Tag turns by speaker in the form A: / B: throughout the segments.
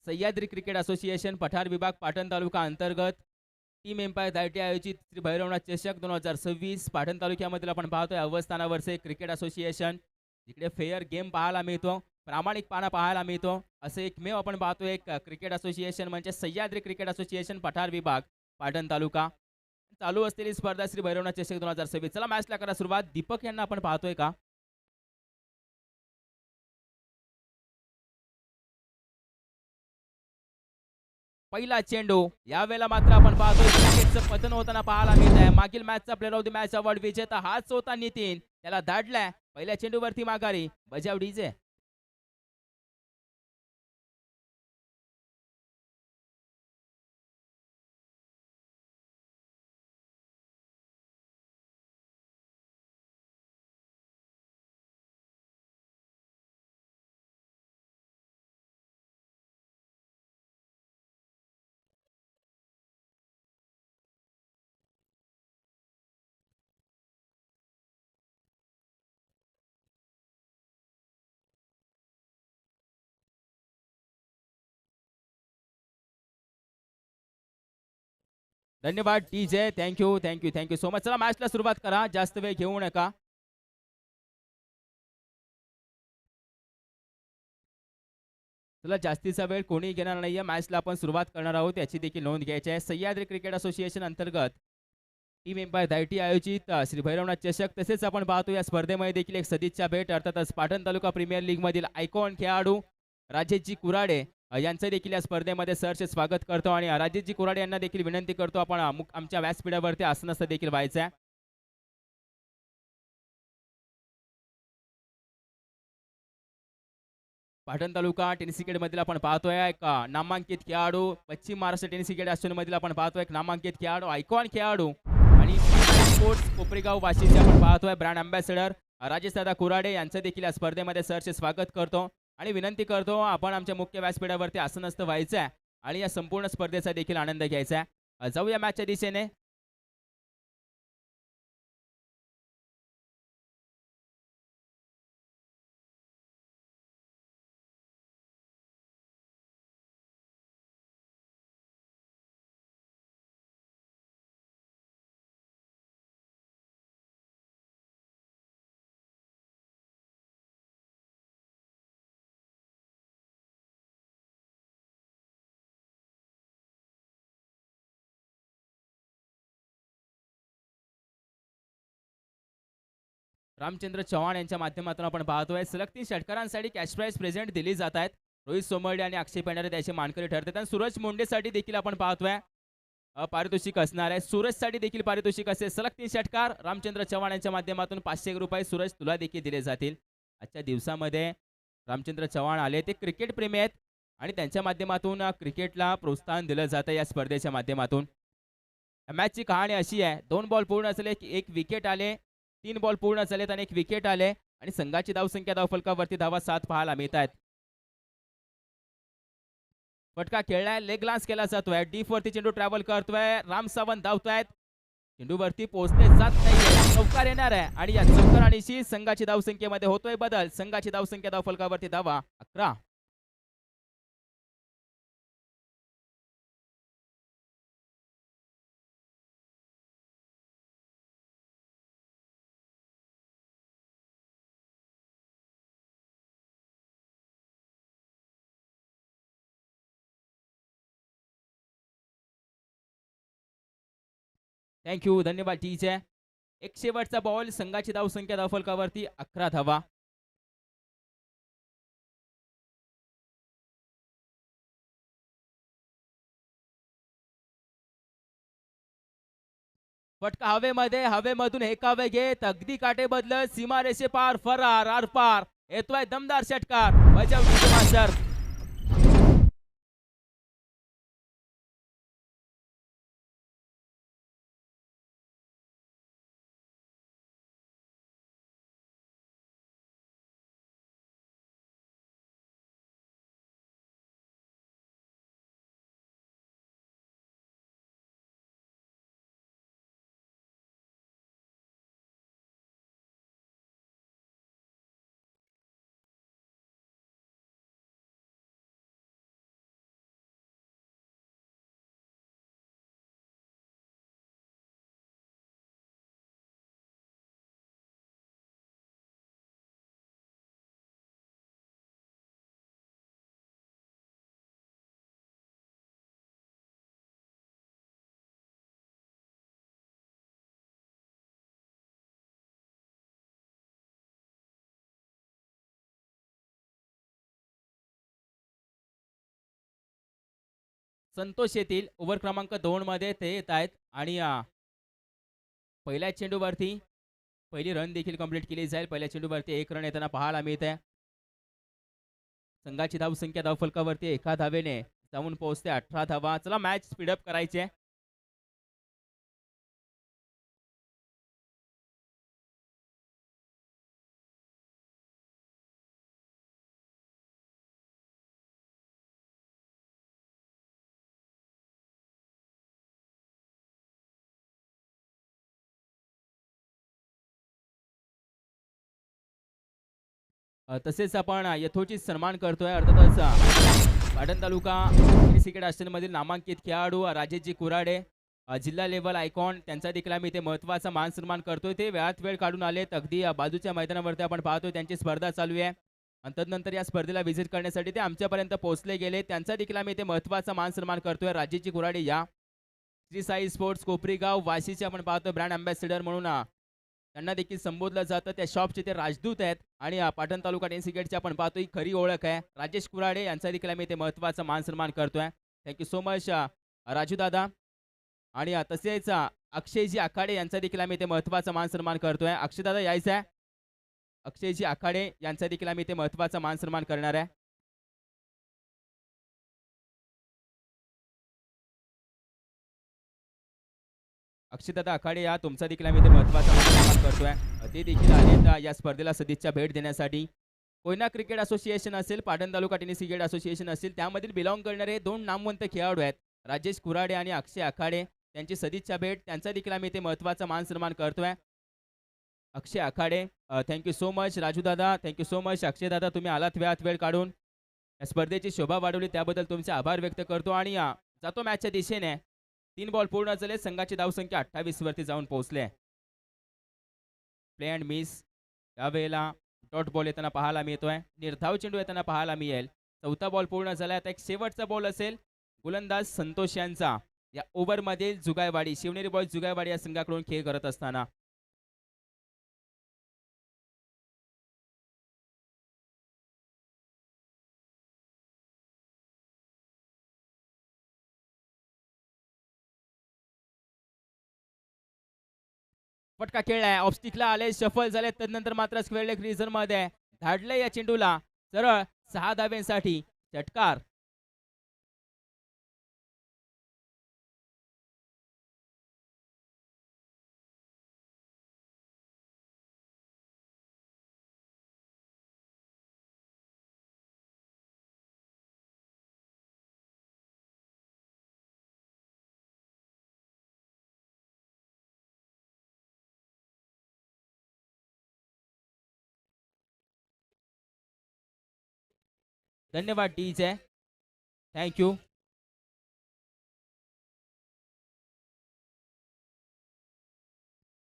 A: Sahyadri cricket association पठार विभाग पाटण तालुका अंतर्गत टीम एम्पायर दायटी आयोजित श्री भैरवनाथ चषक 2026 पाटण तालुक्यामधील आपण पाहतोय अवस्थानावरचे क्रिकेट असोसिएशन जिकडे फेअर गेम पाहायला मिळतो, प्रामाणिकपणा पाहायला मिळतो, असे एकमेव आपण पाहतोय एक क्रिकेट असोसिएशन म्हणजे सह्याद्री क्रिकेट असोसिएशन पठार विभाग पाटण तालुका. चालू असलेली स्पर्धा श्री भैरवनाथ चषक 2026. चला मॅचला करा सुरुवात. दीपक यांना आपण पाहतोय का? पहिला चेंडू यावेळेला मात्र आपण पाहतोय विकेटचं पतन होताना पाहायला मिळत आहे. मागील मॅचचा player of the match award विजेता हाच होता नितीन. त्याला धाडलाय पहिल्या चेंडूवरती माघारी. बजाव डीजे. धन्यवाद DJ. Thank you thank you thank you so much. चला मॅचला सुरुवात करा. जास्त वेळ घेऊ नका. चला जास्तीचा वेळ कोणी घेणार नाहीये. मॅचला आपण सुरुवात करणार आहोत याची देखील नोंद घ्यायची आहे. सह्याद्री क्रिकेट असोसिएशन अंतर्गत टीम एम्पायर दायटी आयोजित श्री भैरवनाथ चषक तसेच आपण पाहतो या स्पर्धेमध्ये देखील एक सदिच्छा भेट अर्थातच पाटण तालुका प्रीमियर लीग मधील आयकॉन खेळाडू राजेशजी कुराडे यांचं देखील या स्पर्धेमध्ये सहर्ष स्वागत करतो आणि राजेशजी कुराडे यांना देखील विनंती करतो आपण आमच्या व्यासपीठावरती आसनस्थ देखील व्हायचं आहे. पाटण तालुका टेनिस क्रिकेट मधील आपण पाहतोय एक नामांकित खेळाडू, पश्चिम महाराष्ट्र टेनिस क्रिकेट असोसिएशन मधील आपण पाहतोय एक नामांकित खेळाडू, आयकॉन खेळाडू आणि स्पोर्ट्स कोपरेगाव वाशीचे आपण पाहतोय ब्रँड अँबॅसेडर राजेश दादा कुराडे यांचं देखील या स्पर्धेमध्ये सहर्ष स्वागत करतो आणि विनंती करतो आपण आमच्या मुख्य व्यासपीठावरती आसनस्थ व्हायचं आहे आणि या संपूर्ण स्पर्धेचा देखील आनंद घ्यायचा आहे. जाऊया मॅचच्या दिशेने. रामचंद्र चव्हाण यांच्या माध्यमातून आपण पाहतोय सलग 3 षटकारांसाठी कॅश प्राइज प्रेझेंट दिली जात आहेत. रोहित सोमर्डे आणि अक्षय पेंढारे त्याचे मानकरी ठरतात आणि सूरज मुंडेसाठी देखील आपण पाहतोय पारितोषिक असणार आहे. सूरजसाठी देखील पारितोषिक असेल. सलग 3 षटकार रामचंद्र चव्हाण यांच्या माध्यमातून 500 रुपये सूरज तुला देखील दिले जातील. आजच्या दिवसामध्ये रामचंद्र चव्हाण आले ते क्रिकेट प्रेमी आहेत आणि त्यांच्या माध्यमातून क्रिकेटला प्रोत्साहन दिलं जातं या स्पर्धेच्या माध्यमातून. मॅचची कहाणी अशी आहे 2 बॉल पूर्ण झाले की 1 विकेट आले, 3 बॉल पूर्ण झालेत आणि 1 विकेट आले आणि संघाची धावसंख्या धावफलकावरती धावा 7 पाहायला मिळत आहेत. फटका खेळलाय, लेग ग्लान्स केला जातोय, डीप वरती चेंडू ट्रॅव्हल करतोय, राम सावंत धावतायत, चेंडूवरती पोहोचले जात नाहीये, चौकार येणार आहे आणि या चौकारांशी संघाची धावसंख्येमध्ये होतोय बदल. संघाची धावसंख्या धावफलकावरती धावा 11. थँक्यू धन्यवाद टीचे. एक शेवटचा बॉल, संघाची धावसंख्या धावफलकावरती 11 धावा. फटका हवेमध्ये, हवेमधून हेकावे घेत अगदी काटे बदलत सीमारेषे पार फरार आरपार येतोय दमदार षटकार. बजाव मास्टर. संतोष येथील ओव्हर क्रमांक 2 मध्ये ते येत आहेत आणि पहिल्या चेंडूवरती पहिली रन देखील कंप्लीट केली जाईल. पहिल्या चेंडूवरती एक रन येताना पाहायला मिळत आहे. संघाची धावसंख्या धावफलकावरती एका धावेने जाऊन पोहोचते 18 धावा. चला मॅच स्पीडअप करायची आहे. तसेच आपण यथोचित सन्मान करतोय अर्थातच पाटण तालुका क्रिकेट असोसिएशनमधील नामांकित खेळाडू राजेशजी कुराडे जिल्हा लेवल आयकॉन त्यांचा देखील आम्ही इथे महत्त्वाचा मान सन्मान करतोय. ते वेळात वेळ काढून आलेत. अगदी बाजूच्या मैदानावरती आपण पाहतोय त्यांची स्पर्धा चालू आहे आणि तदनंतर या स्पर्धेला व्हिजिट करण्यासाठी ते आमच्यापर्यंत पोहोचले गेले. त्यांचा देखील आम्ही इथे महत्त्वाचा मान सन्मान करतोय. राजेशजी कुराडे या श्री साई स्पोर्ट्स कोपरीगाव वाशीचे आपण पाहतोय ब्रँड अँबॅसेडर म्हणून त्यांना देखील संबोधलं जातं. त्या शॉपचे ते राजदूत आहेत आणि पाटण तालुका टेनिस क्रिकेटची आपण पाहतो ही खरी ओळख आहे. राजेश कुराडे यांचा देखील आम्ही इथे महत्त्वाचा मान सन्मान करतोय. थँक्यू सो मच राजू दादा आणि तसेच अक्षयजी आखाडे यांचा देखील आम्ही इथे महत्त्वाचा मान सन्मान करतोय. अक्षय दादा यायचं आहे. अक्षयजी आखाडे यांचा देखील आम्ही इथे महत्त्वाचा मान सन्मान करणार आहे. अक्षयदादा आखाडे या तुमचा देखील आम्ही इथे महत्त्वाचा मान सन्मान करतोय. ते देखील आलेत या स्पर्धेला सदिच्छा भेट देण्यासाठी. कोयना क्रिकेट असोसिएशन असेल, पाटण तालुका टेनिस क्रिकेट असोसिएशन असेल, त्यामधील बिलॉंग करणारे दोन नामवंत खेळाडू आहेत राजेश कुराडे आणि अक्षय आखाडे. त्यांची सदिच्छा भेट त्यांचा देखील आम्ही इथे महत्त्वाचा मान सन्मान करतोय. अक्षय आखाडे थँक्यू सो मच. राजू दादा थँक्यू सो मच. अक्षय दादा तुम्ही आलात वेळात वेळ काढून या स्पर्धेची शोभा वाढवली त्याबद्दल तुमचे आभार व्यक्त करतो आणि जातो मॅचच्या दिशेने. 3 बॉल पूर्ण झाले. संघाची धावसंख्या 28 वरती जाऊन पोहोचले. प्ले अँड मिस यावेळेला डॉट बॉल येताना पाहायला मिळतोय. निर्धाव चेंडू येताना पाहायला मिळेल. चौथा बॉल पूर्ण झाला. आता एक शेवटचा बॉल असेल गोलंदाज संतोष यांचा या ओव्हरमधील जुगायवाडी शिवनेरी बॉयज जुगायवाडी या संघाकडून खेळ करत असताना. फटका खेळलाय. ऑफस्टिकला आले, शफल झाले, तदनंतर मात्र स्क्वेअर लेग रिझन मध्ये धाडले या चेंडूला सरळ 6 धाव्यांसाठी षटकार. धन्यवाद डीजे. थँक्यू.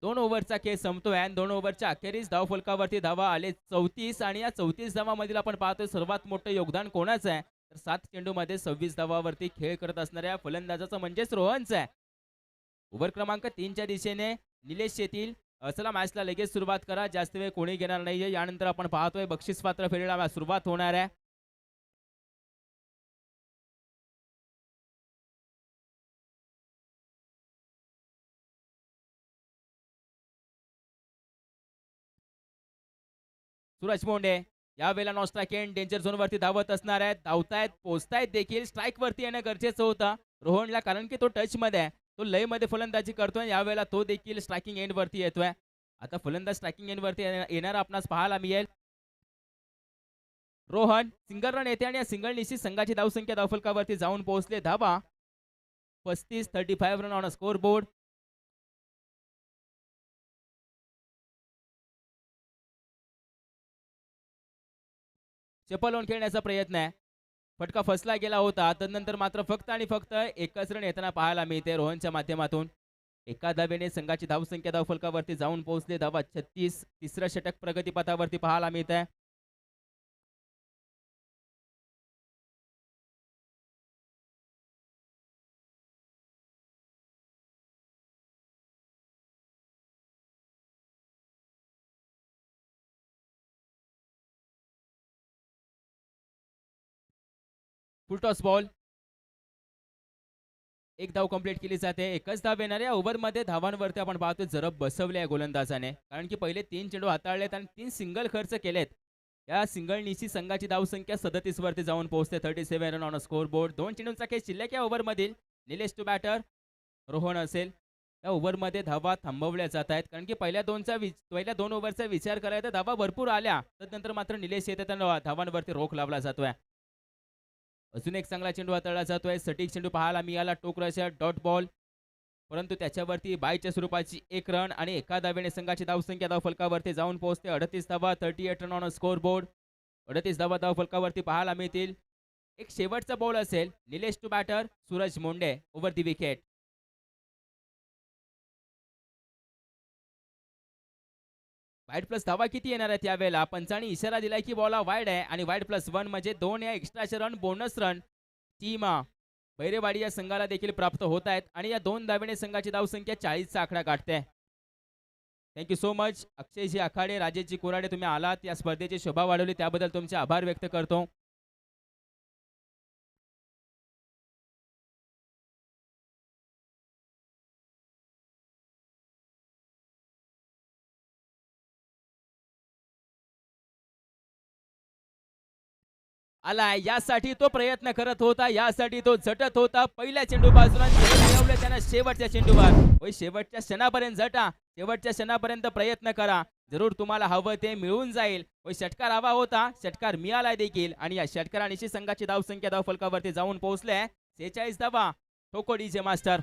A: 2 ओव्हरचा खेळ संपतोय आणि 2 ओव्हरच्या अखेरीस धावफलकावरती धावा आले 34 आणि या 34 धावांमधील आपण पाहतोय सर्वात मोठं योगदान कोणाचं आहे तर 7 चेंडूमध्ये 26 धावावरती खेळ करत असणाऱ्या फलंदाजाचं म्हणजेच रोहनचं आहे. ओव्हर क्रमांक 3च्या दिशेने निलेश येथील चला मॅचला लगेच सुरुवात करा. जास्त वेळ कोणी घेणार नाहीये. यानंतर आपण पाहतोय बक्षीस पात्र फेरीला सुरुवात होणार आहे. सूरज मोंडे यावेळेला नॉस्ट्राइक एंड डेंजर झोन वरती धावत असणार आहेत. धावतायत पोहोचतायत देखील. स्ट्राईक वरती येणं गरजेचं होतं रोहनला कारण की तो टच मध्ये आहे. तो लय मध्ये फलंदाजी करतोय. यावेळेला तो देखील स्ट्रायकिंग एंड वरती येतोय. आता फलंदाज स्ट्रायकिंग एंड वरती येणार आपणास पाहायला मिळेल. रोहन सिंगल रन येते आणि या सिंगल निशी संघाची धावसंख्या धावफलकावरती जाऊन पोहोचले धावा 35 रन ऑन स्कोर बोर्ड. चपल खेळण्याचा प्रयत्न आहे. फटका फसला गेला होता. तदनंतर मात्र फक्त आणि फक्त एकच रन येताना पाहायला मिळते रोहनच्या माध्यमातून. एका धावेने संघाची धावसंख्या धावफलकावरती जाऊन पोहोचले धावा 36. तिसरं षटक प्रगतीपथावरती पाहायला मिळत आहे. फुलटॉस बॉल एक धाव कंप्लीट केली जाते. एकच धाव येणार या ओव्हरमध्ये धावांवरती आपण पाहतो जरब बसवले आहे गोलंदाजाने. कारण की पहिले 3 चेंडू हाताळलेत आणि 3 सिंगल खर्च केलेत. या सिंगलनीची संघाची धावसंख्या 37 वरती जाऊन पोहोचते. 37 रन ऑन स्कोर बोर्ड. 2 चेंडूंचा खेळ शिल्लक या ओव्हरमधील. निलेश टू बॅटर, रोहन असेल. या ओव्हरमध्ये धावा थांबवल्या जात आहेत. कारण की पहिल्या 2 ओव्हरचा विचार करायला तर धावा भरपूर आल्या. तदनंतर मात्र निलेश येते तर धावांवरती रोख लावला जातोय. अजून एक चांगला चेंडू हाताळला जातोय. सटीक चेंडू पाहायला मिळाला. टोकराच्या डॉट बॉल, परंतु त्याच्यावरती बायच्या स्वरूपाची 1 रन आणि एका धावेने संघाची धावसंख्या धावफलकावरती जाऊन पोहोचते. 38 धावा, 38 रन ऑन स्कोर बोर्ड. 38 धावा धावफलकावरती पाहायला मिळतील. एक शेवटचा बॉल असेल. Nilesh to batter, Suraj Monde over the wicket. Wide plus धावा किती येणार आहेत यावेळेला? पंचांनी इशारा दिलाय की बॉल वाईड आहे आणि वाईड प्लस 1 म्हणजे 2 या एक्स्ट्राचे रन, बोनस रन टीम बैरेवाडी या संघाला देखील प्राप्त होत आहेत आणि या 2 धावेने संघाची धावसंख्या 40चा आकडा गाठते. थँक्यू सो मच अक्षयजी आखाडे, राजेशजी कोराडे, तुम्ही आलात या स्पर्धेची शोभा वाढवली त्याबद्दल तुमचे आभार व्यक्त करतो. आलाय यासाठी तो प्रयत्न करत होता, यासाठी तो झटत होता. पहिल्या चेंडू बाजूला मिळवले त्यानं शेवटच्या चेंडूवर. होय, शेवटच्या क्षणापर्यंत झटा, शेवटच्या क्षणापर्यंत प्रयत्न करा, जरूर तुम्हाला हवं ते मिळून जाईल. होय, षटकार हवा होता, षटकार मिळाला देखील आणि या षटकारानिशी संघाची धावसंख्या धावफलकावरती जाऊन पोहोचले 46 धावा. ठोको डीजे मास्टर.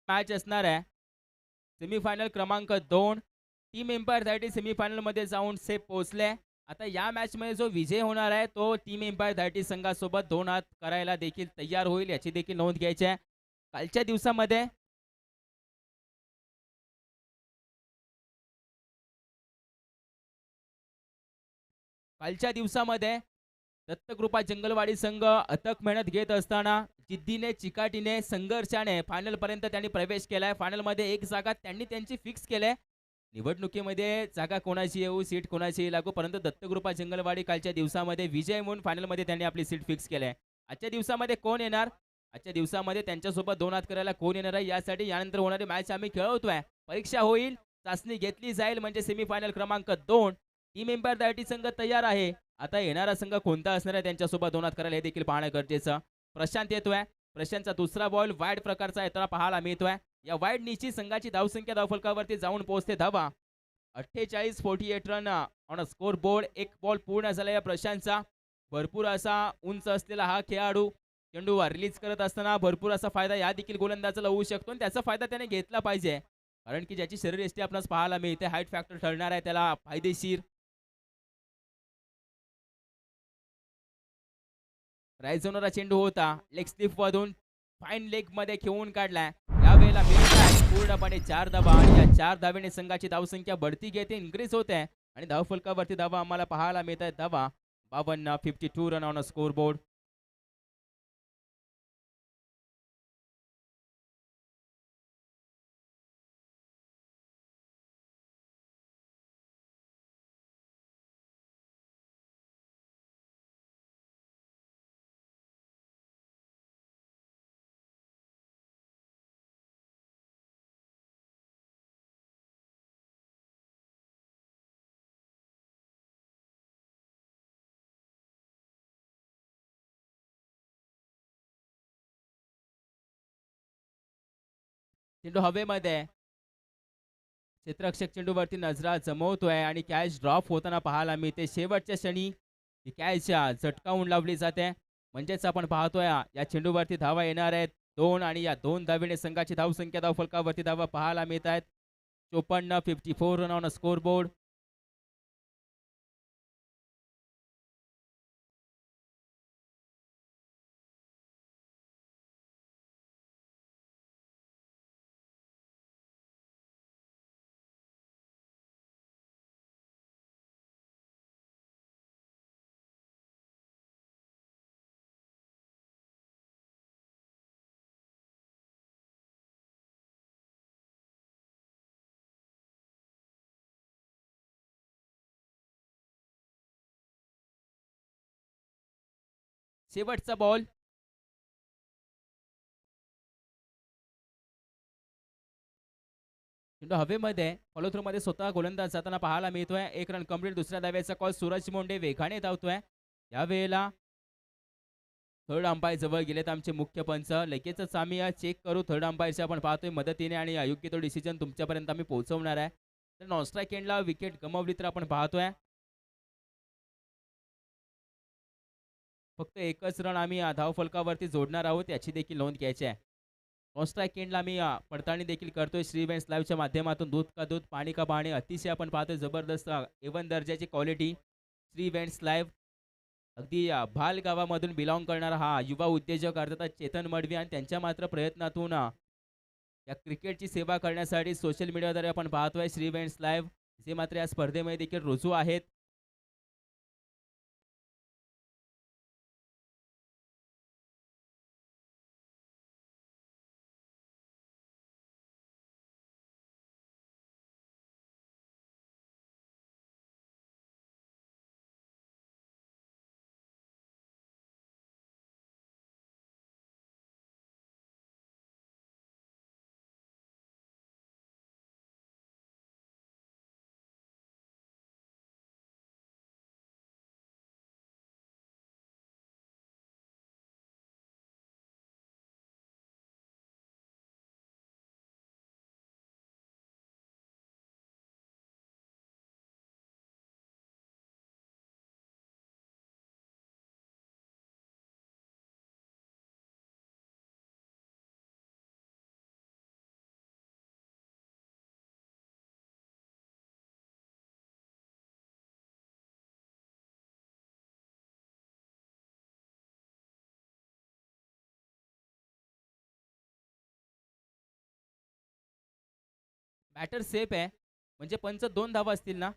A: मॅच असणार आहे सेमीफायनल क्रमांक 2. टीम एम्पायर सेमीफायनल मध्ये जाऊन सेफ पोहोचले. आता या मॅच मध्ये जो विजय होणार आहे तो टीम एम्पायर संघासोबत 2 हात करायला देखील तयार होईल, याची देखील नोंद घ्यायची आहे. कालच्या दिवसामध्ये दत्तकृपा जंगलवाडी संघ अथक मेहनत घेत असताना जिद्दीने, चिकाटीने, संघर्षाने फायनल पर्यंत त्यांनी प्रवेश केलाय. फायनल मध्ये एक जागा त्यांनी त्यांची फिक्स केले. निवडणुकीमध्ये जागा कोणाची येऊ, सीट कोणाची लागू, परंतु दत्तकृपा जंगलवाडी कालच्या दिवसामध्ये विजय म्हणून फायनल मध्ये त्यांनी आपली सीट फिक्स केली आहे. आजच्या दिवसामध्ये कोण येणार, आजच्या दिवसामध्ये त्यांच्यासोबत 2 हात करायला कोण येणार आहे, यासाठी यानंतर होणारी मॅच आम्ही खेळवतोय. परीक्षा होईल, चाचणी घेतली जाईल, म्हणजे सेमीफायनल क्रमांक 2 टीम एम्पायर संघ तयार आहे. आता येणारा संघ कोणता असणार आहे त्यांच्यासोबत 2 हात करायला हे देखील पाहणं गरजेचं. प्रशांत येतोय. प्रशांतचा दुसरा बॉल वाईड प्रकारचा येताना पाहायला मिळतोय. या वाईड नीची संघाची धावसंख्या धावफलकावरती जाऊन पोहोचते धावा 48 रन ऑन स्कोर बोर्ड. एक बॉल पूर्ण झाला या प्रशांतचा. भरपूर असा उंच असलेला हा खेळाडू चेंडू रिलीज करत असताना भरपूर असा फायदा या देखील गोलंदाजाला होऊ शकतो आणि त्याचा फायदा त्याने घेतला पाहिजे, कारण की ज्याची शरीरयष्टी आपणास पाहायला मिळते, हाईट फॅक्टर ठरणार आहे त्याला फायदेशीर. रायझोनरा चेंडू होता, लेग स्लिप मधून फाईन लेग मध्ये खेळून काढलाय. यावेळेला पूर्णपणे 4 धावा आणि या 4 धावेने संघाची धावसंख्या बढती घेते, इन्क्रीज होते आणि धावफलकावरती धावा आम्हाला पाहायला मिळत आहेत. धावा 52 रन ऑन स्कोर बोर्ड. चेंडू हवेमध्ये, क्षेत्ररक्षक चेंडूवरती नजरा जमवतोय आणि कॅच ड्रॉप होताना पाहायला मिळते. शेवटच्या क्षणी ही कॅच झटकावून लावली जाते, म्हणजेच आपण पाहतोय या चेंडूवरती धावा येणार आहेत 2 आणि या 2 धावेने संघाची धावसंख्या धावफलकावरती धावा पाहायला मिळत आहेत 54 रन ऑन स्कोर बोर्ड. शेवटचा बॉल. चेंडू हवेमध्ये फॉलो थ्रू मध्ये स्वतः गोलंदाज जाताना पाहायला मिळतोय. एक रन कंप्लीट. दुसऱ्या धावेचा कॉल. सूरज मोंडे वेगाने धावतोय. यावेळेला थर्ड अंपायर जवळ गेलेत आमचे मुख्य पंच. लगेचच आम्ही चेक करू थर्ड अंपायरचे. आपण पाहतोय मदतीने आणि योग्य तो डिसिजन तुमच्यापर्यंत आम्ही पोहोचवणार आहे. तर नॉन स्ट्राईक एंडला विकेट गमावली तर आपण पाहतोय फक्त एकच रन आम्ही धावफलकावरती जोडणार आहोत, याची देखील नोंद घ्यायची आहे. नॉन स्ट्राईक एंडला आम्ही पडताळणी देखील करतोय श्री वेन्स लाईव्हच्या माध्यमातून. दूध का दूध पाणी का पाणी अतिशय आपण पाहतोय जबरदस्त एवन दर्जाची क्वालिटी. श्री वेन्स लाईव्ह अगदी भाल गावामधून बिलॉंग करणारा हा युवा उद्योजक अर्थात चेतन मडवी आणि त्यांच्या मात्र प्रयत्नातून या क्रिकेटची सेवा करण्यासाठी सोशल मीडियाद्वारे आपण पाहतोय श्री वेन्स लाईव्ह, जे मात्र या स्पर्धेमध्ये देखील रुजू आहेत. बॅटर सेफ आहे म्हणजे पंच 2 धावा असतील ना.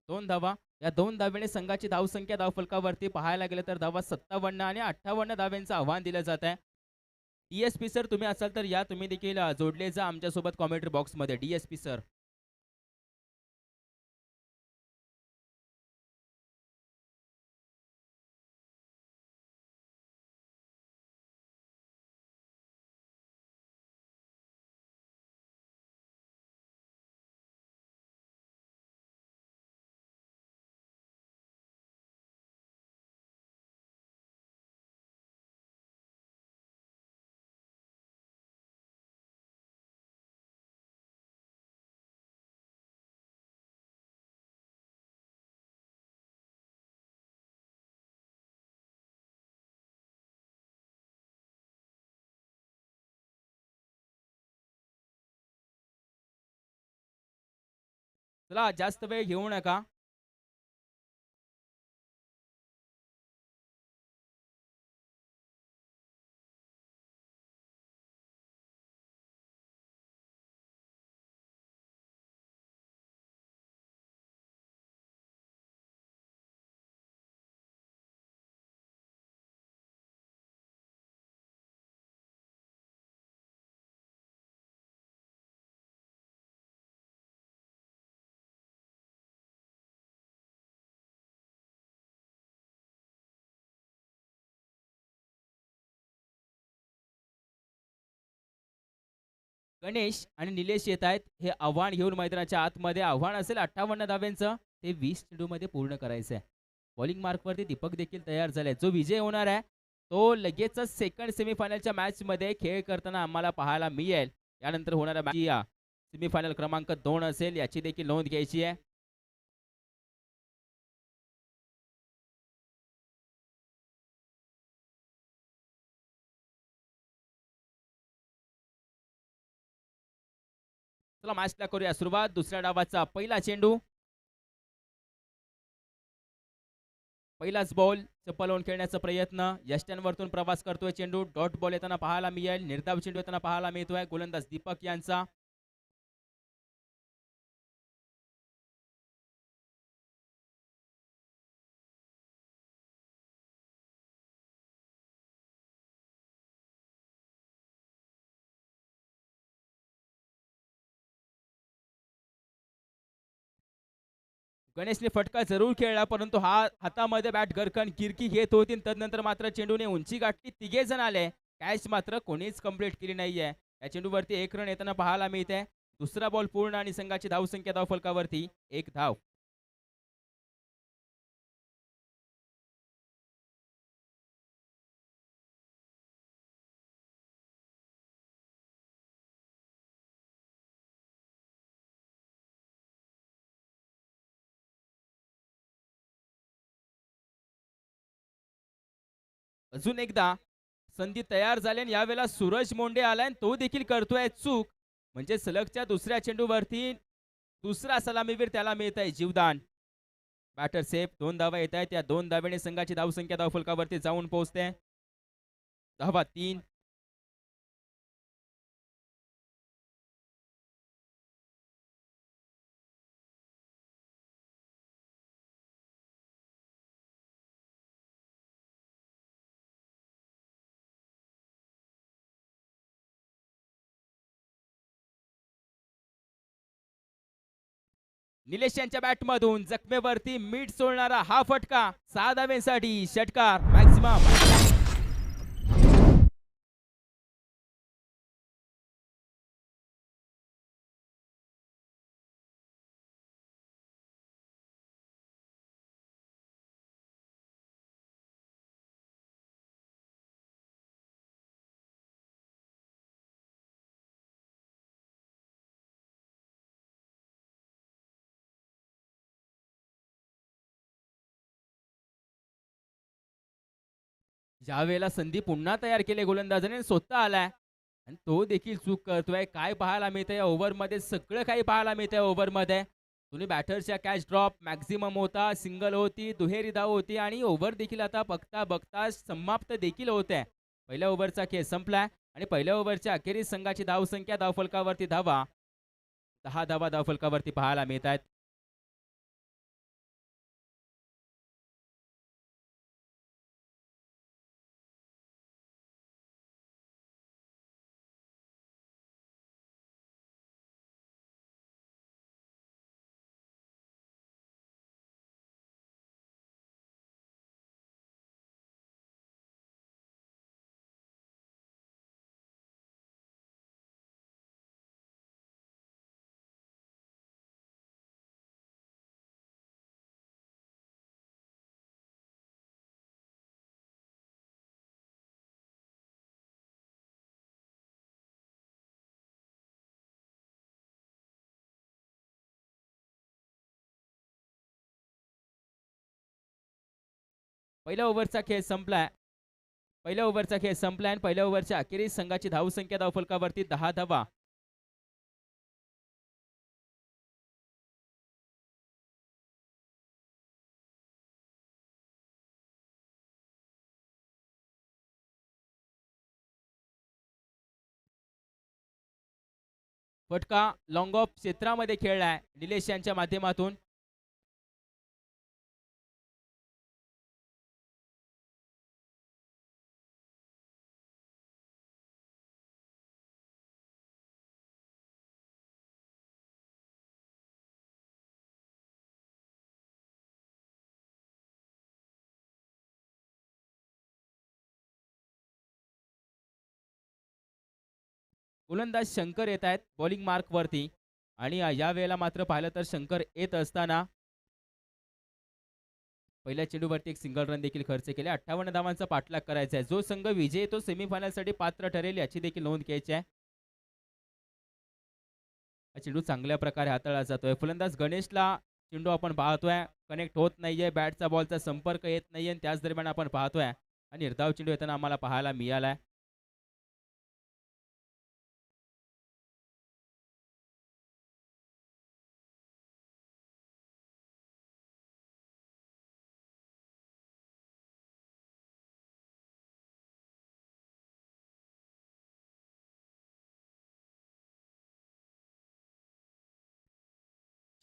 A: 2 धावा. या 2 धावेने संघाची धावसंख्या धावफलकावरती पाहायला गेलं तर धावा 57 आणि 58 धाव्यांचं आव्हान दिलं जात आहे. डीएसपी सर तुम्ही असाल तर या, तुम्ही देखील जोडले जा आमच्यासोबत कॉमेंट्री बॉक्समध्ये. DSP sir. चला जास्त वेळ घेऊ नका. गणेश आणि निलेश येत आहेत हे आव्हान घेऊन मैदानाच्या आतमध्ये. आव्हान असेल 58 धाव्यांचं, ते 20 चेंडूमध्ये पूर्ण करायचं आहे. बॉलिंग मार्कवरती दीपक देखील तयार झाले. जो विजय होणार आहे तो लगेचच सेकंड सेमीफायनलच्या मॅचमध्ये खेळ करताना आम्हाला पाहायला मिळेल. यानंतर होणाऱ्या मॅच सेमीफायनल क्रमांक 2 असेल, याची देखील नोंद घ्यायची आहे. चला मॅचला करूया सुरुवात. दुसऱ्या डावाचा पहिला चेंडू. पहिलाच बॉल. चप्पल लावून खेळण्याचा प्रयत्न. यष्ट्यांवरतून प्रवास करतोय चेंडू. डॉट बॉल येताना पाहायला मिळेल. निर्धाव चेंडू येताना पाहायला मिळतोय. गोलंदाज दीपक यांचा. गणेशने फटका जरूर खेळला, परंतु हातामध्ये बॅट गरकन किरकी घेत होती. तदनंतर मात्र चेंडूने उंची गाठली. तिघे जण आले. कॅच मात्र कोणीच कंप्लीट केली नाहीये. या चेंडूवरती एक रन येताना पाहायला मिळते. दुसरा बॉल पूर्ण आणि संघाची धावसंख्या धावफलकावरती 1 धाव. अजून एकदा संधी तयार झाली आणि यावेळेला सूरज मोंडे आलाय आणि तो देखील करतोय चूक. म्हणजे सलगच्या दुसऱ्या चेंडूवरती दुसरा सलामीवीर त्याला मिळत आहे जीवदान. Batter safe. 2 धावा येत आहेत. या 2 धावेने संघाची धावसंख्या धावफलकावरती जाऊन पोहोचते. धावा 3. निलेश यांच्या बॅटमधून जखमेवरती मीठ सोडणारा हा फटका 6 धावेसाठी षटकार मॅक्सिमम. ज्या वेळेला संधी पुन्हा तयार केले गोलंदाजाने स्वतः आलाय आणि तो देखील चूक करतोय. काय पाहायला मिळतंय या ओव्हरमध्ये? सगळं काही पाहायला मिळतंय ओव्हरमध्ये. दोन्ही बॅटर्सच्या कॅच ड्रॉप मॅक्झिमम होता. सिंगल होती, दुहेरी धाव होती आणि ओव्हर देखील आता बघता बघता समाप्त देखील होते. पहिल्या ओव्हरचा खेळ संपलाय आणि पहिल्या ओव्हरच्या अखेरीस संघाची धावसंख्या धावफलकावरती 10 धावा धावफलकावरती पाहायला मिळत आहेत. पहिल्या ओव्हरचा खेळ संपलाय. पहिल्या ओव्हरचा खेळ संपलाय आणि पहिल्या ओव्हरच्या अखेरीस संघाची धावसंख्या धावफलकावरती 10 धावा. फटका लॉंग ऑफ क्षेत्रामध्ये खेळलाय निलेश यांच्या माध्यमातून. गोलंदाज शंकर येत आहेत बॉलिंग मार्क वरती आणि या वेळेला मात्र पाहिलं तर शंकर येत असताना पहिल्या चेंडूवरती एक सिंगल रन देखील खर्च केले. 58 धावांचा पाठलाग करायचा आहे. जो संघ विजयी तो सेमीफायनलसाठी पात्र ठरेल याची देखील नोंद घ्यायची आहे. हा चेंडू चांगल्या प्रकारे हाताळला जातोय. फलंदाज गणेशला चेंडू आपण पाहतोय कनेक्ट होत नाहीये. बॅटचा बॉलचा संपर्क येत नाहीये. त्याच दरम्यान आपण पाहतोय आणि निर्धाव चेंडू येताना आम्हाला पाहायला मिळालाय.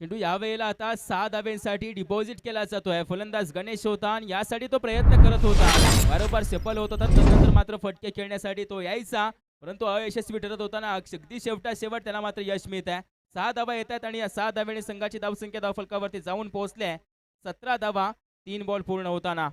A: चेंडू यावेळेला आता 6 धाब्यांसाठी डिपॉझिट केला जातोय. फलंदाज गणेश होता आणि यासाठी तो प्रयत्न करत होता. वारंवार सफल होत होता. त्यानंतर मात्र फटके खेळण्यासाठी तो यायचा, परंतु अयशस्वी ठरत होताना अगदी शेवट त्याला मात्र यश मिळत आहे. 6 धावा येत आहेत आणि या 6 धावेने संघाची धावसंख्या धावफलकावरती जाऊन पोहोचले 17 धावा 3 बॉल पूर्ण होताना.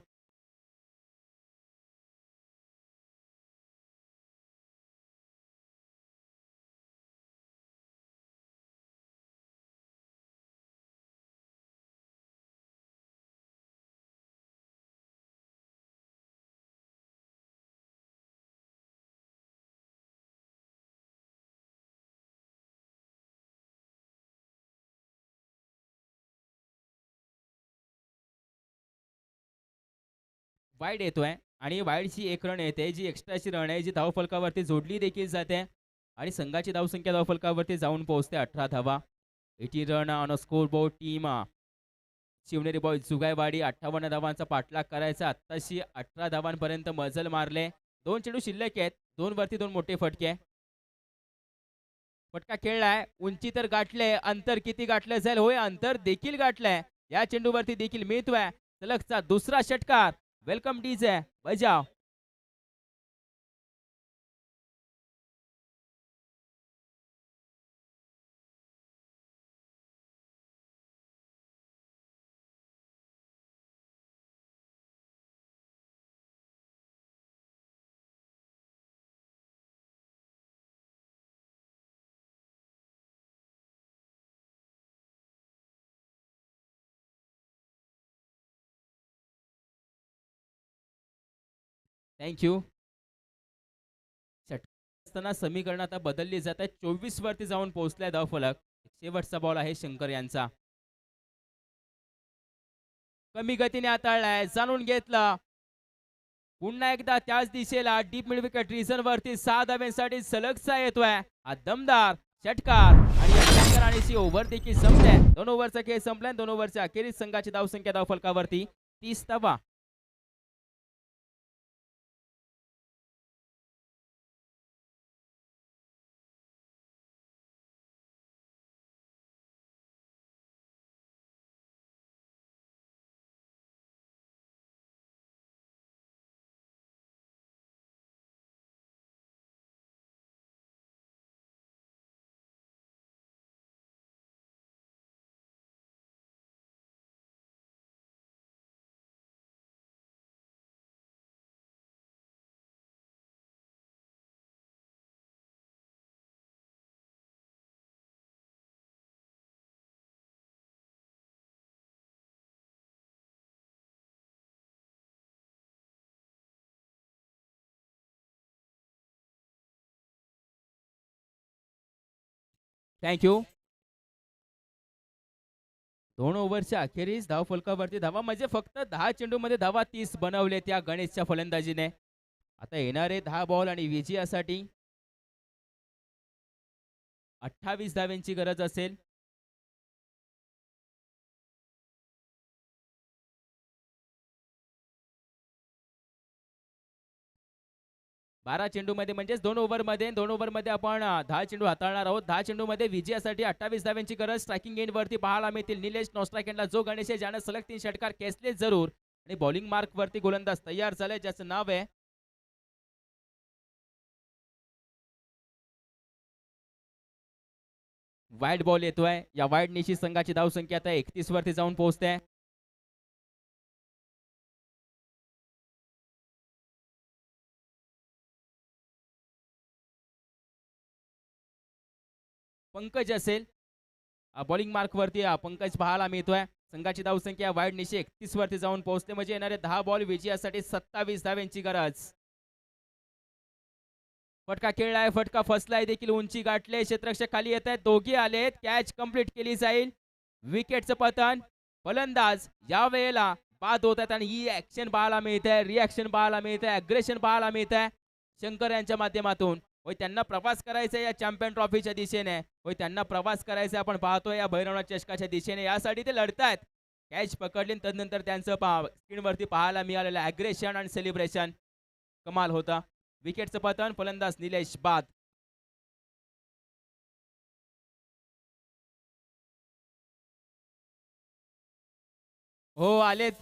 A: वाईड येतोय आणि वाईडची एक रन येते जी एक्स्ट्राची रन आहे जी धावफलकावरती जोडली देखील जाते आणि संघाची धावसंख्या धावफलकावरती जाऊन पोहोचते 18 धावा. 80 run on a score board. Team Shivneri boys Jugaywadi 58 धावांचा पाठलाग करायचा. आत्ताशी 18 धावांपर्यंत मजल मारले. 2 चेंडू शिल्लक आहेत. 2 वरती 2 मोठे फटके. फटका खेळलाय. उंची तर गाठले. अंतर किती गाठलं जाईल? होय, अंतर देखील गाठलंय. या चेंडूवरती देखील मिळतोय सलगचा दुसरा षटकार. वेलकम डीजे बजाव. थँक्यू. षटकार असताना समीकरण आता बदलली जात आहे. 24 वरती जाऊन पोहोचलाय धावफलक. शेवटचा बॉल आहे शंकर यांचा. कमी गतीने हाताळलाय. जाणून घेतला. पुन्हा एकदा त्याच दिशेला डीप मिड विकेट रिझन वरती 6 धाव्यांसाठी सलगचा येतोय हा दमदार षटकार आणि या षटकाराने ओव्हर देखील संपले. 2 ओव्हरचा खेळ संपलाय. 2 ओव्हरच्या अखेरीस संघाची धावसंख्या धावफलकावरती 30 धावा. थँक्यू. 2 ओव्हरच्या अखेरीस धावफलकावरती धावा म्हणजे फक्त 10 चेंडूमध्ये धावा 30 बनवले त्या गणेशच्या फलंदाजीने. आता येणारे 10 बॉल आणि विजयासाठी 28 धाव्यांची गरज असेल. 12 चेंडूमध्ये म्हणजेच 2 ओव्हरमध्ये 2 ओव्हरमध्ये आपण 10 चेंडू हाताळणार आहोत. 10 चेंडूमध्ये विजयासाठी 28 धाव्यांची गरज. स्ट्रायकिंग एंड वरती पाहायला मिळतील निलेश नॉस्ट्राइक एंडला जो गणेश आहे ज्याने सलग 3 षटकार खेचले जरूर आणि बॉलिंग मार्क वरती गोलंदाज तयार झाले ज्याचं नाव आहे वाईड बॉल येतोय. या वाईड निशी संघाची धावसंख्या आता 31 वरती जाऊन पोहोचते. पंकज असेल बॉलिंग मार्क वरती पंकज पाहायला मिळतोय. संघाची धावसंख्या वाईड निशी 31 वरती जाऊन पोहोचते म्हणजे येणारे 10 बॉल विजयासाठी 27 धाव्यांची गरज. फटका खेळलाय. फटका फसलाय देखील. उंची गाठले. क्षेत्ररक्षक खाली येत आहेत. दोघे आलेत. कॅच कंप्लीट केली जाईल. विकेटचं पतन. फलंदाज या वेळेला बाद होत आहेत आणि ही ऍक्शन पाहायला मिळते. रिॲक्शन पाहायला मिळते. अग्रेशन पाहायला मिळते शंकर यांच्या माध्यमातून. होय, त्यांना प्रवास करायचा या चॅम्पियन ट्रॉफीच्या दिशेने. होय, त्यांना प्रवास करायचा आपण पाहतोय या भैरवनाथ चषकाच्या दिशेने. यासाठी ते लढतायत. कॅच पकडली तदनंतर त्यांचं स्क्रीनवरती पाहायला मिळालेलं अग्रेशन आणि सेलिब्रेशन कमाल होता. विकेटचं पतन. फलंदाज निलेश बाद. हो, आलेत.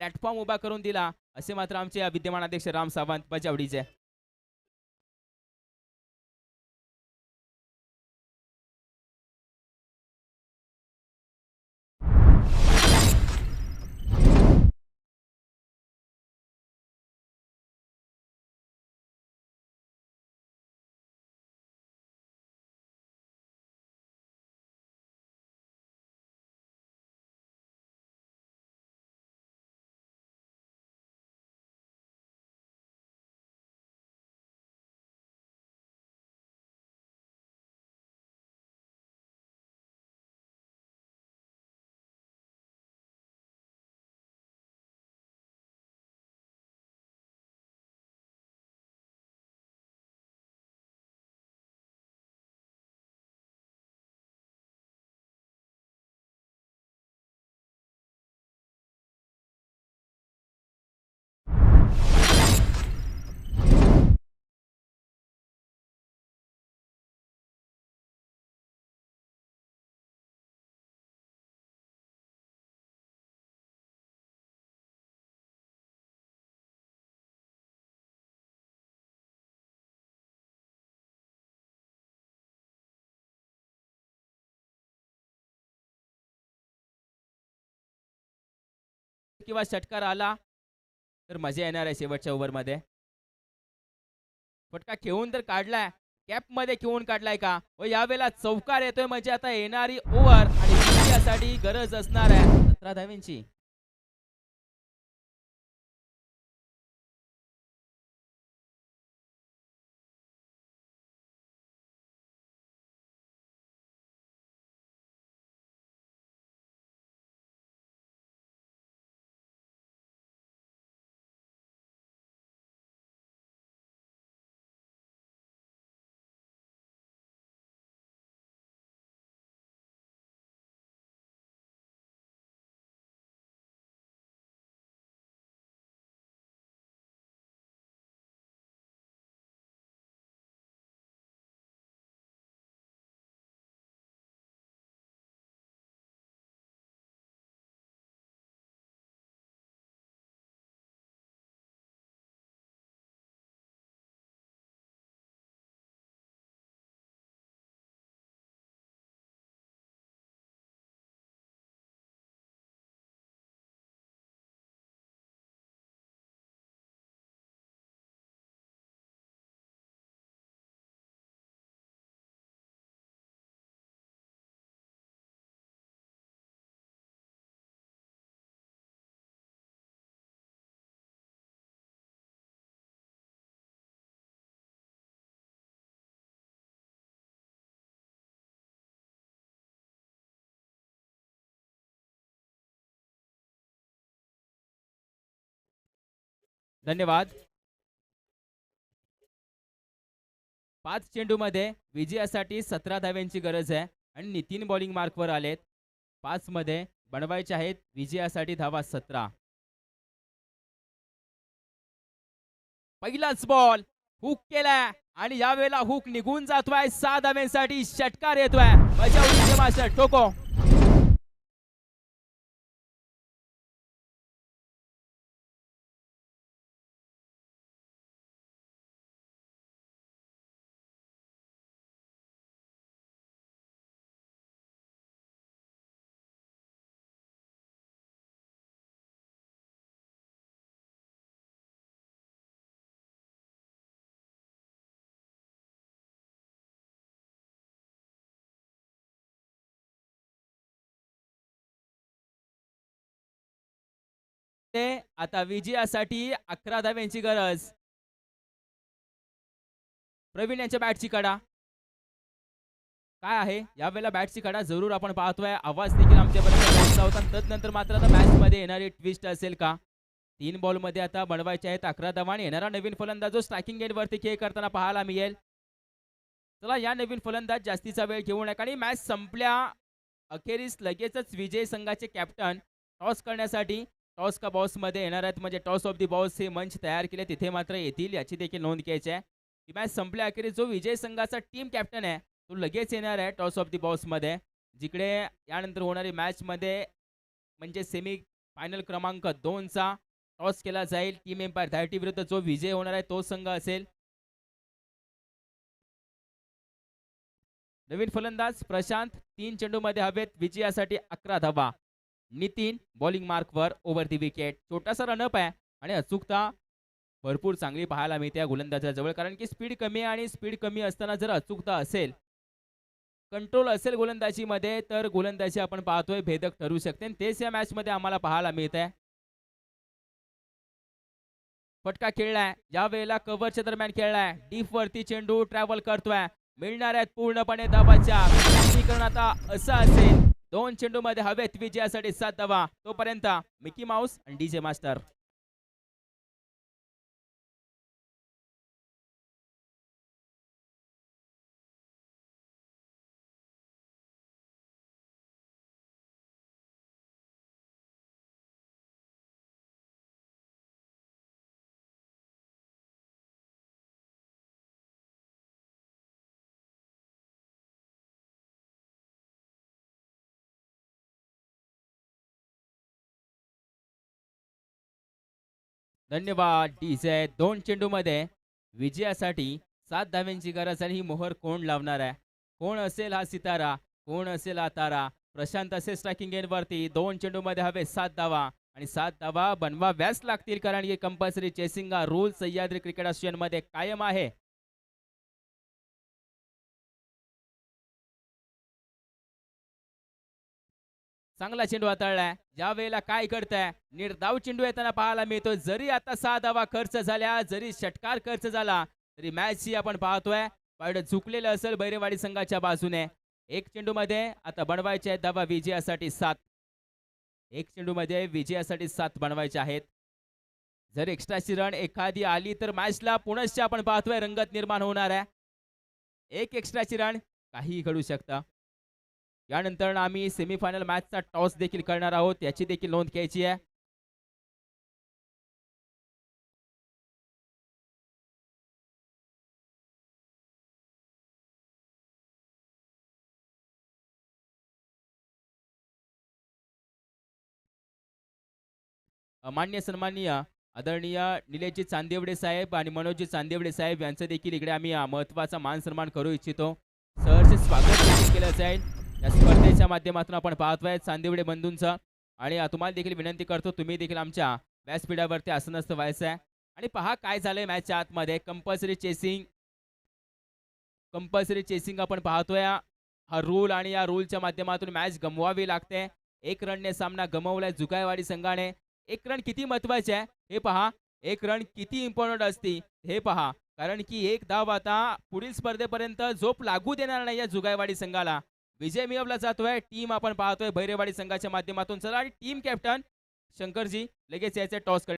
A: प्लॅटफॉर्म उभा करून दिला असे मात्र आमचे विद्यमान अध्यक्ष राम सावंत बजावडीचे. किंवा षटकार आला तर मजा येणार आहे शेवटच्या ओव्हरमध्ये. फटका खेळून तर काढलाय, कॅप मध्ये खेळून काढलाय का व यावेळेला चौकार येतोय म्हणजे आता येणारी ओव्हर आणि विजयासाठी गरज असणार आहे 17 धावांची. धन्यवाद. 5 चेंडूमध्ये विजयासाठी 17 धावांची गरज आहे आणि नितीन बॉलिंग मार्कवर आलेत. 5 मध्ये बनवायचे आहेत विजयासाठी धावा 17. पहिलाच बॉल हुक केलाय आणि यावेळेला हुक निघून जातोय. 6 धावांसाठी षटकार येतोय. बजावडीचे मास्टर टोको. आता विजयासाठी 11 धावांची गरज. प्रवीण यांच्या बॅटची कडा काय आहे यावेळेला बॅटची कडा जरूर आपण पाहतोय. आवाज देखील आमच्यापर्यंत पोहोचला होता. तदनंतर मात्र आता मॅच मध्ये येणारी ट्विस्ट असेल का. 3 बॉल मध्ये आता बनवायचे आहेत 11 धावा आणि येणारा नवीन फलंदाज जो स्ट्रायकिंग एंड वरती खेळ करताना पाहायला मिळेल. चला या नवीन फलंदाज जास्तीचा वेळ घेऊ नका आणि मॅच संपल्या अखेरीस लगेचच विजय संघाचे कॅप्टन टॉस करण्यासाठी टॉस का बॉस मध्ये येणार आहेत. म्हणजे टॉस ऑफ दी बॉस हे मंच तयार केले तिथे मात्र येतील याची देखील नोंद घ्यायची आहे. ही मॅच संपल्या अखेरीस जो विजय संघाचा टीम कॅप्टन आहे तो लगेच येणार आहे टॉस ऑफ दी बॉस मध्ये. जिकडे यानंतर होणारी मॅच मध्ये म्हणजे सेमी फायनल क्रमांक 2चा टॉस केला जाईल. टीम एम्पायर धायटी विरुद्ध जो विजय होणार आहे तो संघ असेल. नवीन फलंदाज प्रशांत 3 चेंडूमध्ये हवेत विजयासाठी 11 धावा. नितीन बॉलिंग मार्कवर ओव्हर दी विकेट. छोटासा रनअप आहे आणि अचूकता भरपूर चांगली पाहायला मिळते या गोलंदाजाजवळ, कारण की स्पीड कमी आहे आणि स्पीड कमी असताना जर अचूकता असेल, कंट्रोल असेल गोलंदाजीमध्ये, तर गोलंदाजी आपण पाहतोय भेदक ठरू शकते आणि तेच या मॅच मध्ये आम्हाला पाहायला मिळत आहे. फटका खेळलाय, या वेळेला कव्हरच्या दरम्यान खेळलाय. डीप वरती चेंडू ट्रॅव्हल करतोय. मिळणार आहेत पूर्णपणे धावाच्या. समीकरण आता असं असेल, 2 चेंडूमध्ये हवेत विजयासाठी 7 धावा. तोपर्यंत मिकी माऊस आणि डीजे मास्टर. धन्यवाद डीजे. 2 चेंडूमध्ये विजयासाठी 7 धाव्यांची गरज आणि ही मोहर कोण लावणार आहे? कोण असेल हा सितारा? कोण असेल हा तारा? प्रशांत असेल स्ट्रायकिंग एंडवरती. 2 चेंडूमध्ये हवे 7 धावा आणि 7 धावा बनवाव्याच लागतील, कारण की कंपल्सरी चेसिंग हा रूल सह्याद्री क्रिकेट असोसिएशन मध्ये कायम आहे. चांगला चेंडू हाताळलाय. ज्या वेळेला काय करताय, निर्धाव चेंडू येताना पाहायला मिळतो. जरी आता 6 धावा खर्च झाल्या, जरी षटकार खर्च झाला, तरी मॅच ही आपण पाहतोय पायड झुकलेलं असेल बैरेवाडी संघाच्या बाजूने. एक चेंडूमध्ये आता बनवायचे आहेत धावा विजयासाठी 7. एक चेंडूमध्ये विजयासाठी 7 बनवायचे आहेत. जर एक्स्ट्राची रन एखादी आली तर मॅचला पुनश्च आपण पाहतोय रंगत निर्माण होणार आहे. एक एक्स्ट्राची रन काहीही घडू शकतं. यानंतर आम्ही सेमीफायनल मॅचचा टॉस देखील करणार आहोत, याची देखील नोंद घ्यायची आहे. मान्य सन्माननीय आदरणीय निलेशजी चांदेवडे साहेब आणि मनोजजी चांदेवडे साहेब यांचं देखील इकडे आम्ही महत्त्वाचा मान सन्मान करू इच्छितो. सहर्ष स्वागत देखील केलं जाईल या स्पर्धेच्या माध्यमातून. आपण पाहतोय चांदेवडे बंधूंचं आणि तुम्हाला देखील विनंती करतो, तुम्ही देखील आमच्या व्यासपीठावरती आसनस्थ व्हायचं आहे. आणि पहा काय झालंय मॅचच्या आतमध्ये. कंपल्सरी चेसिंग आपण पाहतोय. हा रूल आणि या रूलच्या माध्यमातून मॅच गमवावी लागते. 1 रनने सामना गमवलाय जुगायवाडी संघाने. 1 रन किती महत्वाचे आहे हे पहा. 1 रन किती इम्पॉर्टंट असती हे पहा, कारण की 1 धाव आता पुढील स्पर्धेपर्यंत झोप लागू देणार नाही या जुगायवाडी संघाला. विजय मिळवला जातोय. टीम आपण पाहतोय भैरेवाडी संघाच्या माध्यमातून. चला आणि टीम कॅप्टन शंकरजी लगेच याचे टॉस